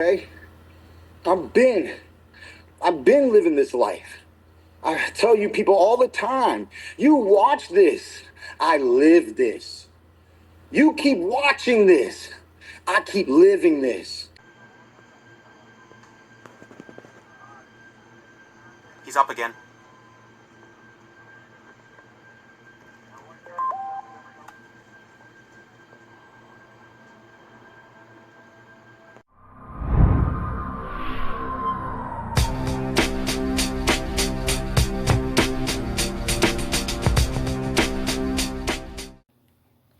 Okay? I've been living this life. I tell you people all the time, you watch this, I live this. You keep watching this, I keep living this. He's up again.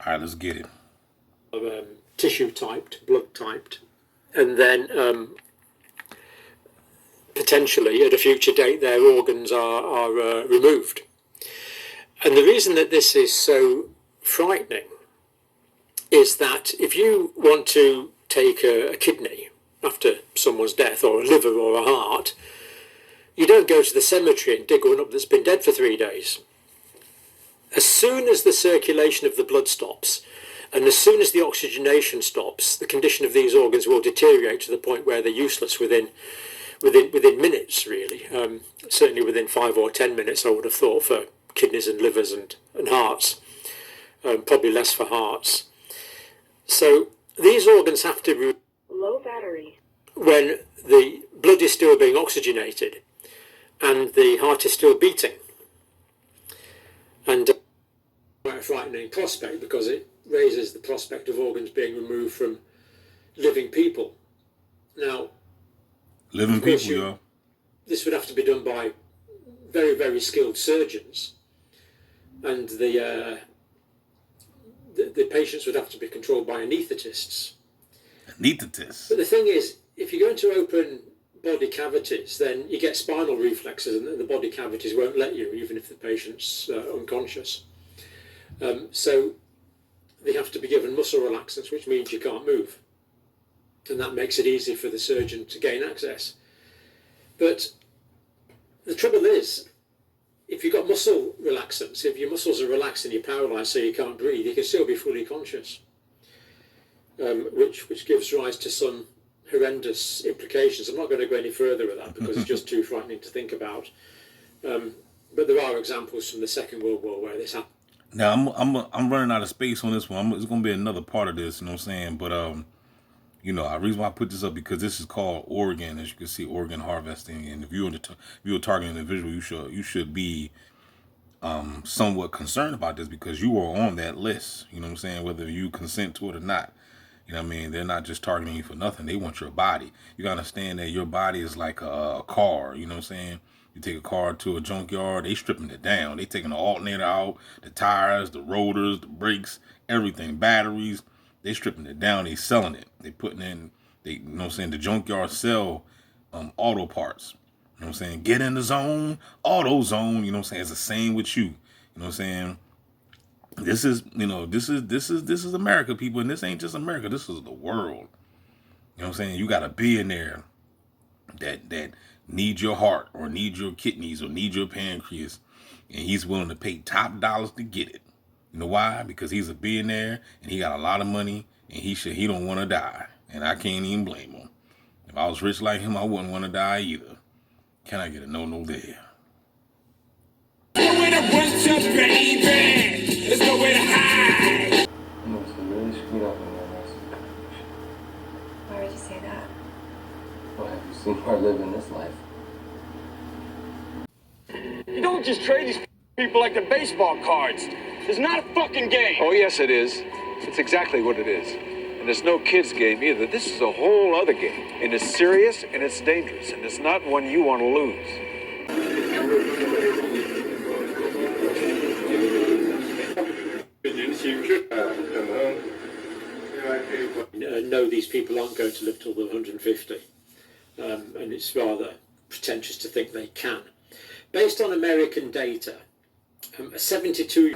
All right, let's get it. Tissue typed, blood typed, and then potentially at a future date their organs are removed. And the reason that this is so frightening is that if you want to take a kidney after someone's death, or a liver or a heart, you don't go to the cemetery and dig one up that's been dead for 3 days. As soon as the circulation of the blood stops, and as soon as the oxygenation stops, the condition of these organs will deteriorate to the point where they're useless within minutes, really. Certainly within 5 or 10 minutes, I would have thought, for kidneys and livers and hearts. Probably less for hearts. So these organs have to low battery when the blood is still being oxygenated and the heart is still beating. And quite a frightening prospect, because it raises the prospect of organs being removed from living people. Now, Living people, y'all. This would have to be done by very, very skilled surgeons, and the patients would have to be controlled by anaesthetists. Anaesthetists. But the thing is, if you go into open body cavities, then you get spinal reflexes, and the body cavities won't let you, even if the patient's unconscious. So they have to be given muscle relaxants, which means you can't move. And that makes it easy for the surgeon to gain access. But the trouble is, if you've got muscle relaxants, if your muscles are relaxed and you're paralysed so you can't breathe, you can still be fully conscious, which gives rise to some horrendous implications. I'm not going to go any further with that because it's just too frightening to think about. But there are examples from the Second World War where this happened. Now I'm running out of space on this one. It's going to be another part of this, you know what I'm saying? But you know, the reason why I put this up, because this is called organ, as you can see, organ harvesting. And if you're a targeting individual, you should be somewhat concerned about this, because you are on that list. You know what I'm saying? Whether you consent to it or not. You know what I mean? They're not just targeting you for nothing. They want your body. You got to understand that your body is like a car. You know what I'm saying? You take a car to a junkyard, they stripping it down. They taking the alternator out, the tires, the rotors, the brakes, everything, batteries. They stripping it down. They selling it. They putting in, you know what I'm saying? The junkyard sell auto parts. You know what I'm saying? Get in the zone, auto zone. You know what I'm saying? It's the same with you. You know what I'm saying? This is, you know, this is America, people, and this ain't just America. This is the world. You know what I'm saying? You got a billionaire that needs your heart, or needs your kidneys, or needs your pancreas, and he's willing to pay top dollars to get it. You know why? Because he's a billionaire and he got a lot of money, and he don't want to die, and I can't even blame him. If I was rich like him, I wouldn't want to die either. Can I get a no there? Nowhere to run to, baby. There's nowhere to hide. You must have really screwed up in that last situation. Why would you say that? Well, have you seen her living this life? You don't just trade these people like they're baseball cards. It's not a fucking game. Oh, yes, it is. It's exactly what it is. And it's no kid's game either. This is a whole other game. And it's serious and it's dangerous. And it's not one you want to lose. No, these people aren't going to live till they're 150. And it's rather pretentious to think they can. Based on American data, a 72...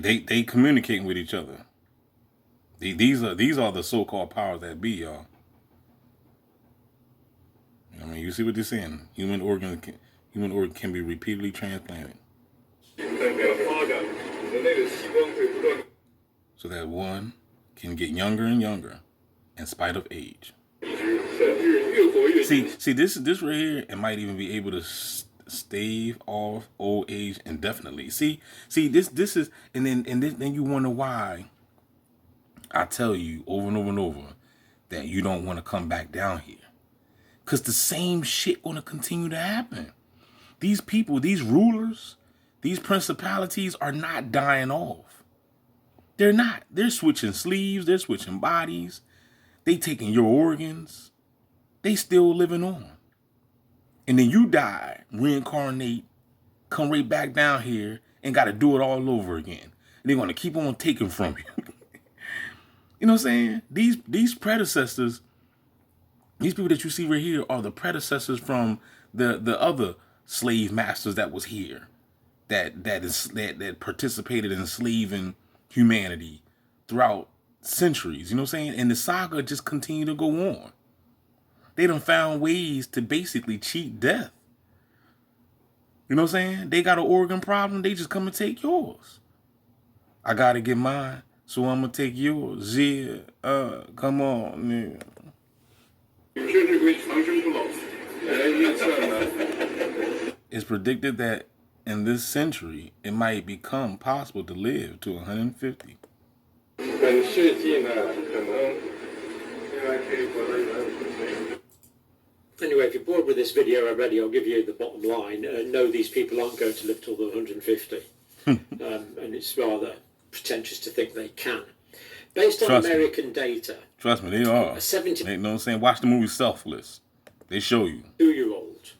They communicating with each other. These are the so-called powers that be, y'all. I mean, you see what they're saying. Human organ can be repeatedly transplanted. So that one can get younger and younger in spite of age. See, this right here, it might even be able to stave off old age indefinitely. See, this is, and then you wonder why I tell you over and over and over that you don't want to come back down here. Because the same shit going to continue to happen. These people, these rulers, these principalities are not dying off. They're not. They're switching sleeves. They're switching bodies. They taking your organs. They still living on. And then you die, reincarnate, come right back down here and got to do it all over again. And they're going to keep on taking from you. You know what I'm saying? These predecessors, these people that you see right here are the predecessors from the other slave masters that was here, that participated in enslaving humanity throughout centuries. You know what I'm saying? And the saga just continued to go on. They done found ways to basically cheat death. You know what I'm saying? They got an organ problem. They just come and take yours. I got to get mine, so I'm going to take yours. Yeah, come on, nigga. It's predicted that in this century, it might become possible to live to 150. Anyway, if you're bored with this video already, I'll give you the bottom line. No, these people aren't going to live till they're 150. And it's rather pretentious to think they can. Based on American data... Trust me, they are. A 70... You know what I'm saying? Watch the movie Selfless. They show you. 2-year-old.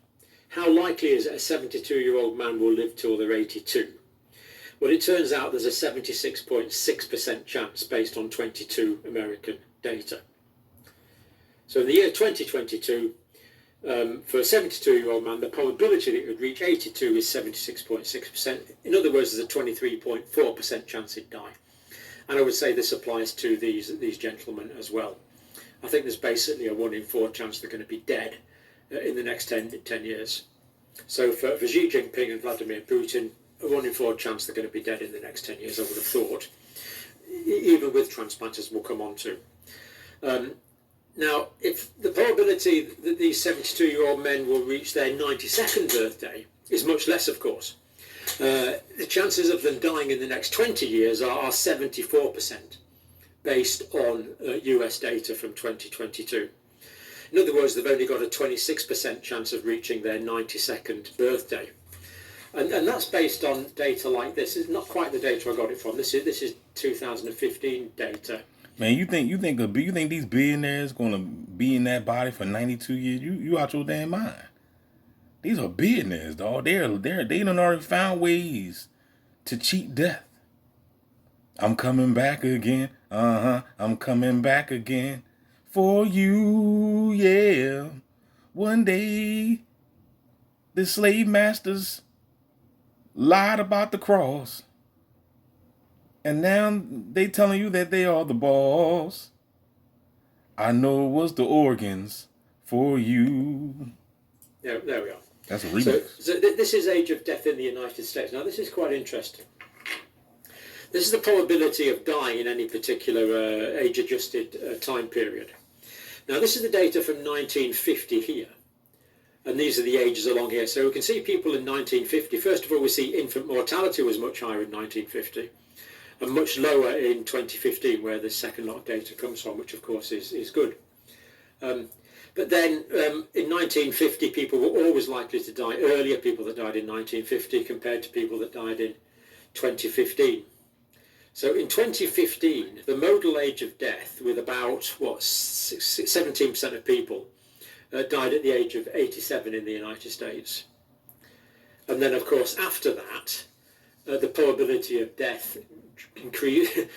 How likely is it a 72-year-old man will live till they're 82? Well, it turns out there's a 76.6% chance based on 22 American data. So in the year 2022... for a 72-year-old man, the probability that he would reach 82 is 76.6%. In other words, there's a 23.4% chance he'd die. And I would say this applies to these gentlemen as well. I think there's basically a 1 in 4 chance they're going to be dead in the next 10 years. So for Xi Jinping and Vladimir Putin, a 1 in 4 chance they're going to be dead in the next 10 years, I would have thought. Even with transplants, as we'll come on to. Now, if the probability that these 72-year-old men will reach their 92nd birthday is much less, of course, the chances of them dying in the next 20 years are 74%, based on US data from 2022. In other words, they've only got a 26% chance of reaching their 92nd birthday. And that's based on data like this. It's not quite the data I got it from. This is 2015 data. Man, you think these billionaires gonna be in that body for 92 years? You out your damn mind. These are billionaires, dog. They done already found ways to cheat death. I'm coming back again. I'm coming back again for you, yeah. One day, the slave masters lied about the cross. And now they telling you that they are the boss. I know it was the organs for you. There we are. That's a remix. So this is age of death in the United States. Now, this is quite interesting. This is the probability of dying in any particular age-adjusted time period. Now, this is the data from 1950 here. And these are the ages along here. So we can see people in 1950. First of all, we see infant mortality was much higher in 1950. And much lower in 2015, where the second lot of data comes from, which of course is good. But then in 1950, people were always likely to die earlier, people that died in 1950 compared to people that died in 2015. So in 2015, the modal age of death, with about, 17% of people, died at the age of 87 in the United States. And then, of course, after that, the probability of death increases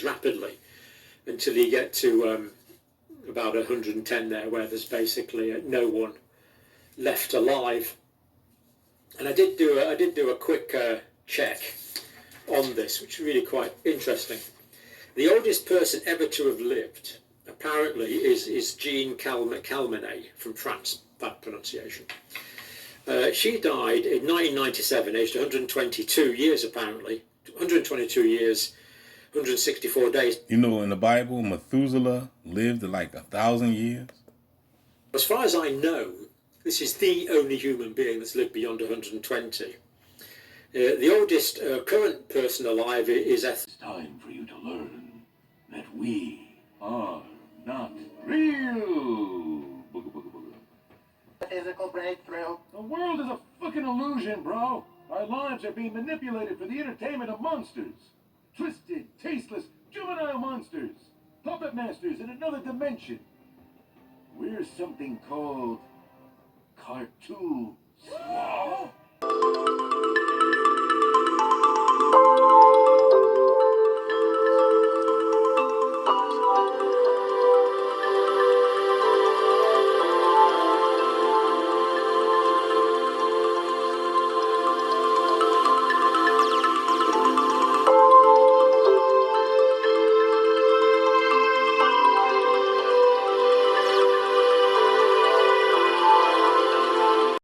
rapidly until you get to about 110 there, where there's basically no one left alive. And I did do a quick check on this, which is really quite interesting. The oldest person ever to have lived, apparently, is Jean Calmenet from France, that pronunciation. She died in 1997, aged 122 years, apparently. 122 years, 164 days. You know, in the Bible, Methuselah lived like 1,000 years. As far as I know, this is the only human being that's lived beyond 120. The oldest current person alive is It's time for you to learn that we are not real. Booga, booga, booga. Physical breakthrough. The world is a fucking illusion, bro. Our lives are being manipulated for the entertainment of monsters. Twisted, tasteless, juvenile monsters. Puppet masters in another dimension. We're something called cartoons.